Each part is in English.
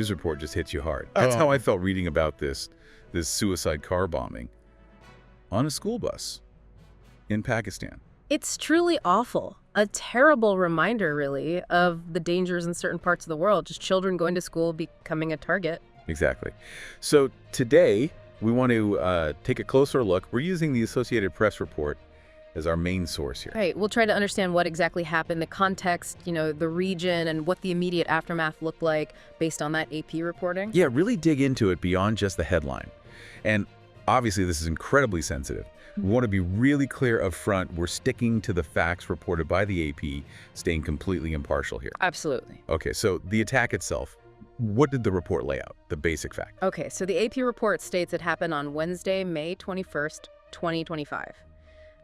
news report just hits you hard. That's how I felt reading about this suicide car bombing on a school bus in Pakistan. It's truly awful. A terrible reminder, really, of the dangers in certain parts of the world. Just children going to school becoming a target. Exactly. So today, we want to take a closer look. We're using the Associated Press report as our main source here. Right. We'll try to understand what exactly happened, the context, the region, and what the immediate aftermath looked like based on that AP reporting. Yeah, really dig into it beyond just the headline. And obviously, this is incredibly sensitive. We want to be really clear up front. We're sticking to the facts reported by the AP, staying completely impartial here. Absolutely. Okay, so the attack itself, what did the report lay out, the basic fact? Okay, so the AP report states it happened on Wednesday, May 21st, 2025.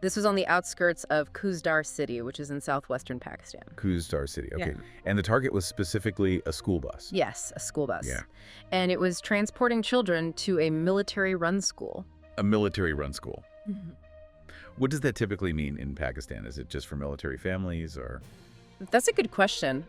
This was on the outskirts of Khuduzar city, which is in southwestern Pakistan. Khuduzar city, okay. Yeah. And the target was specifically a school bus. Yes, a school bus. Yeah. And it was transporting children to a military-run school. A military-run school. Mm-hmm. What does that typically mean in Pakistan? Is it just for military families or? That's a good question.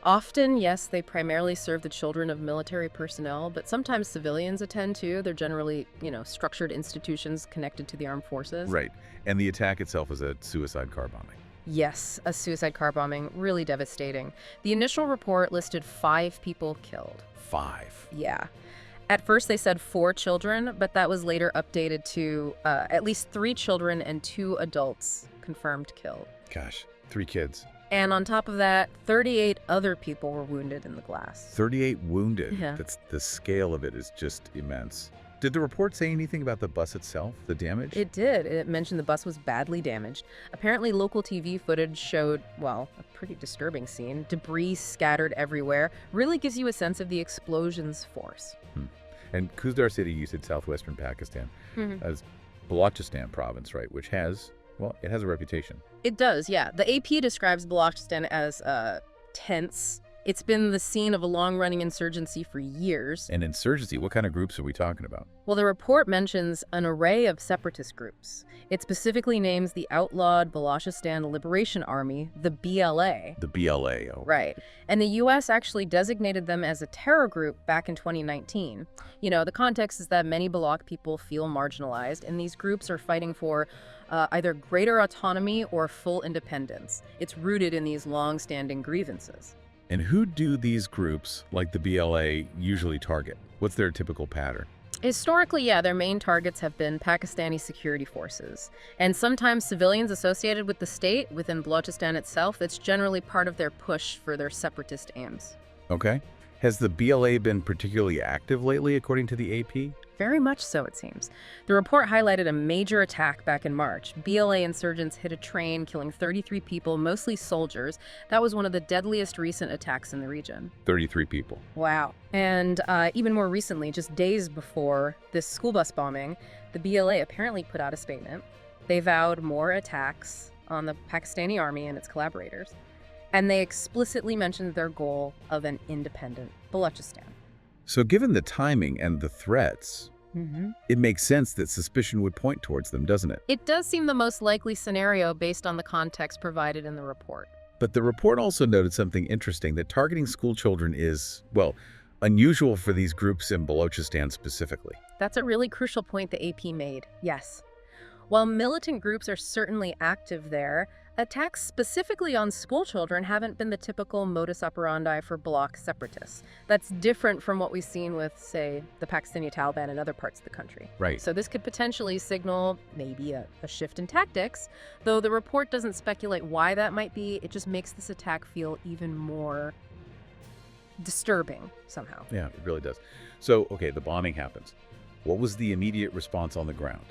Often, yes, they primarily serve the children of military personnel, but sometimes civilians attend too. They're generally, structured institutions connected to the armed forces. Right. And the attack itself was a suicide car bombing. Yes, a suicide car bombing, really devastating. The initial report listed 5 people killed. 5? Yeah. At first, they said 4 children, but that was later updated to at least 3 children and 2 adults confirmed killed. Gosh, 3 kids. And on top of that, 38 other people were wounded in the blast. 38 wounded. Yeah. That's the scale of it is just immense. Did the report say anything about the bus itself, the damage? It did. It mentioned the bus was badly damaged. Apparently, local TV footage showed, a pretty disturbing scene. Debris scattered everywhere. Really gives you a sense of the explosion's force. And Khuduzar city, you said southwestern Pakistan, as Balochistan province, right, which has, it has a reputation. It does, yeah. The AP describes Balochistan as tense. It's been the scene of a long-running insurgency for years. And insurgency, what kind of groups are we talking about? Well, the report mentions an array of separatist groups. It specifically names the outlawed Balochistan Liberation Army, the BLA. The BLA, oh. Right. And the U.S. actually designated them as a terror group back in 2019. The context is that many Baloch people feel marginalized, and these groups are fighting for either greater autonomy or full independence. It's rooted in these long-standing grievances. And who do these groups, like the BLA, usually target? What's their typical pattern? Historically, their main targets have been Pakistani security forces, and sometimes civilians associated with the state within Balochistan itself. That's generally part of their push for their separatist aims. Okay. Has the BLA been particularly active lately, according to the AP? Very much so, it seems. The report highlighted a major attack back in March. BLA insurgents hit a train, killing 33 people, mostly soldiers. That was one of the deadliest recent attacks in the region. 33 people. Wow. And even more recently, just days before this school bus bombing, the BLA apparently put out a statement. They vowed more attacks on the Pakistani army and its collaborators. And they explicitly mentioned their goal of an independent Balochistan. So given the timing and the threats, it makes sense that suspicion would point towards them, doesn't it? It does seem the most likely scenario based on the context provided in the report. But the report also noted something interesting, that targeting school children is, unusual for these groups in Balochistan specifically. That's a really crucial point the AP made, yes. While militant groups are certainly active there, attacks specifically on school children haven't been the typical modus operandi for Baloch separatists. That's different from what we've seen with, say, the Pakistani Taliban and other parts of the country. Right. So this could potentially signal maybe a shift in tactics, though the report doesn't speculate why that might be. It just makes this attack feel even more disturbing somehow. Yeah, it really does. So, okay, the bombing happens. What was the immediate response on the ground?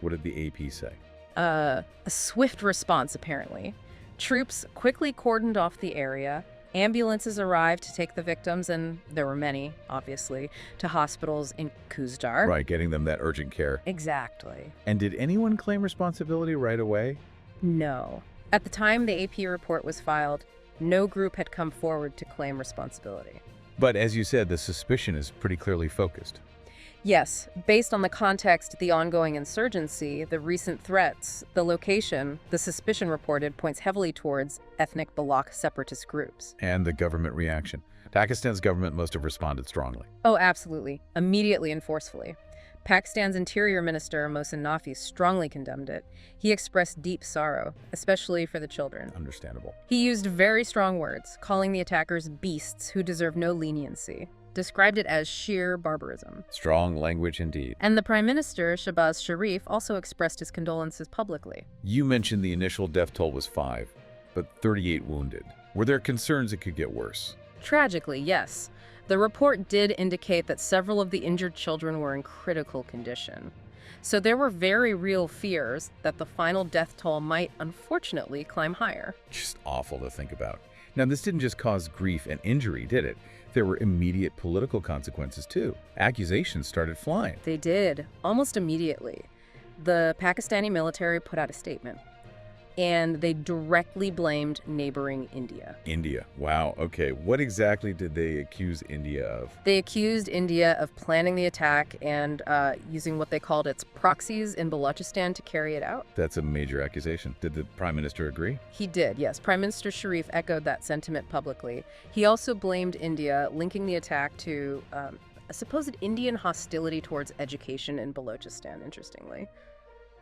What did the AP say? A swift response, apparently. Troops quickly cordoned off the area. Ambulances arrived to take the victims, and there were many, obviously, to hospitals in Khuduzar. Right, getting them that urgent care. Exactly. And did anyone claim responsibility right away? No. At the time the AP report was filed, no group had come forward to claim responsibility. But as you said, the suspicion is pretty clearly focused. Yes, based on the context, the ongoing insurgency, the recent threats, the location, the suspicion reported points heavily towards ethnic Baloch separatist groups. And the government reaction. Pakistan's government must have responded strongly. Oh, absolutely. Immediately and forcefully. Pakistan's Interior Minister, Mohsin Naqvi, strongly condemned it. He expressed deep sorrow, especially for the children. Understandable. He used very strong words, calling the attackers beasts who deserve no leniency, described it as sheer barbarism. Strong language indeed. And the Prime Minister, Shehbaz Sharif, also expressed his condolences publicly. You mentioned the initial death toll was 5, but 38 wounded. Were there concerns it could get worse? Tragically, yes. The report did indicate that several of the injured children were in critical condition. So there were very real fears that the final death toll might, unfortunately, climb higher. Just awful to think about. Now, this didn't just cause grief and injury, did it? There were immediate political consequences, too. Accusations started flying. They did, almost immediately. The Pakistani military put out a statement, and they directly blamed neighboring India. India. Wow. Okay. What exactly did they accuse India of? They accused India of planning the attack and using what they called its proxies in Balochistan to carry it out. That's a major accusation. Did the Prime Minister agree? He did, yes. Prime Minister Sharif echoed that sentiment publicly. He also blamed India, linking the attack to a supposed Indian hostility towards education in Balochistan, interestingly.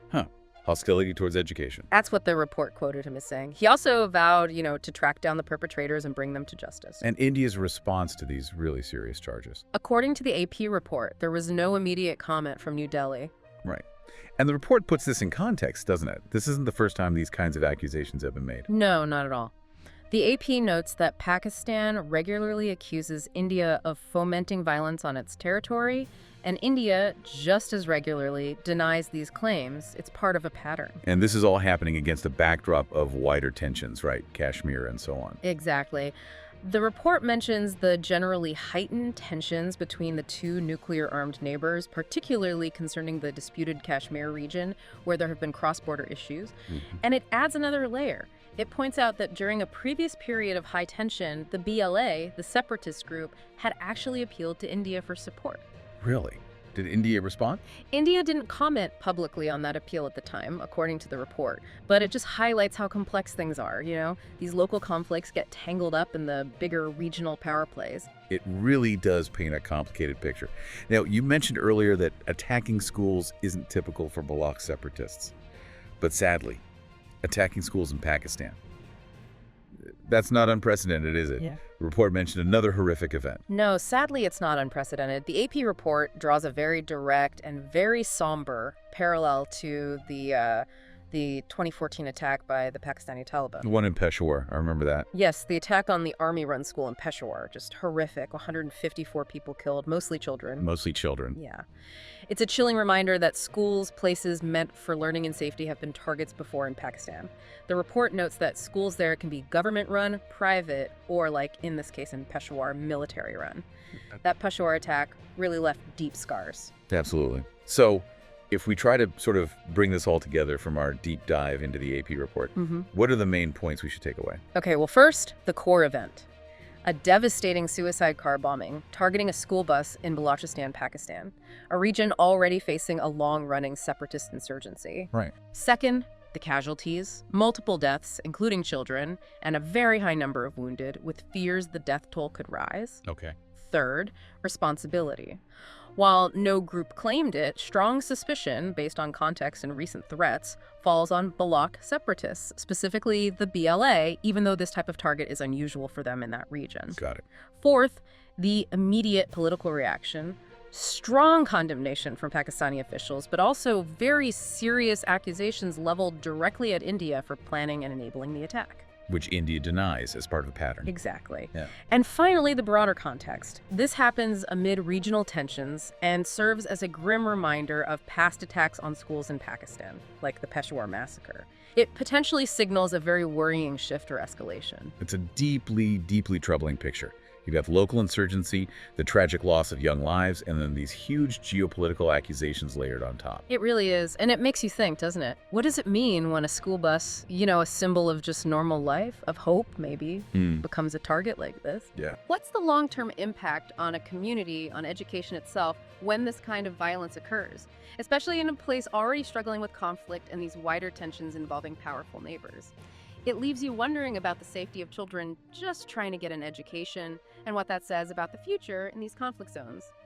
Huh. Hostility towards education. That's what the report quoted him as saying. He also vowed, to track down the perpetrators and bring them to justice. And India's response to these really serious charges. According to the AP report, there was no immediate comment from New Delhi. Right. And the report puts this in context, doesn't it? This isn't the first time these kinds of accusations have been made. No, not at all. The AP notes that Pakistan regularly accuses India of fomenting violence on its territory, and India, just as regularly, denies these claims. It's part of a pattern. And this is all happening against a backdrop of wider tensions, right? Kashmir and so on. Exactly. The report mentions the generally heightened tensions between the two nuclear-armed neighbors, particularly concerning the disputed Kashmir region, where there have been cross-border issues. And it adds another layer. It points out that during a previous period of high tension, the BLA, the separatist group, had actually appealed to India for support. Really? Did India respond? India didn't comment publicly on that appeal at the time, according to the report, but it just highlights how complex things are, These local conflicts get tangled up in the bigger regional power plays. It really does paint a complicated picture. Now, you mentioned earlier that attacking schools isn't typical for Baloch separatists. But sadly, attacking schools in Pakistan, that's not unprecedented, is it? Yeah. The report mentioned another horrific event. No, sadly, it's not unprecedented. The AP report draws a very direct and very somber parallel to the 2014 attack by the Pakistani Taliban. The one in Peshawar, I remember that. Yes, the attack on the army-run school in Peshawar, just horrific. 154 people killed, mostly children. Mostly children. Yeah. It's a chilling reminder that schools, places meant for learning and safety have been targets before in Pakistan. The report notes that schools there can be government-run, private, or, like in this case in Peshawar, military-run. That Peshawar attack really left deep scars. Absolutely. So, if we try to sort of bring this all together from our deep dive into the AP report, what are the main points we should take away? Okay, well, first, the core event. A devastating suicide car bombing targeting a school bus in Balochistan, Pakistan, a region already facing a long-running separatist insurgency. Right. Second, the casualties, multiple deaths, including children, and a very high number of wounded, with fears the death toll could rise. Okay. Third, responsibility. While no group claimed it, strong suspicion, based on context and recent threats, falls on Baloch separatists, specifically the BLA, even though this type of target is unusual for them in that region. Got it. Fourth, the immediate political reaction. Strong condemnation from Pakistani officials, but also very serious accusations leveled directly at India for planning and enabling the attack. Which India denies as part of the pattern. Exactly. Yeah. And finally, the broader context. This happens amid regional tensions and serves as a grim reminder of past attacks on schools in Pakistan, like the Peshawar massacre. It potentially signals a very worrying shift or escalation. It's a deeply, deeply troubling picture. You have local insurgency, the tragic loss of young lives, and then these huge geopolitical accusations layered on top. It really is. And it makes you think, doesn't it? What does it mean when a school bus, a symbol of just normal life, of hope maybe, becomes a target like this? Yeah. What's the long-term impact on a community, on education itself, when this kind of violence occurs? Especially in a place already struggling with conflict and these wider tensions involving powerful neighbors. It leaves you wondering about the safety of children just trying to get an education and what that says about the future in these conflict zones.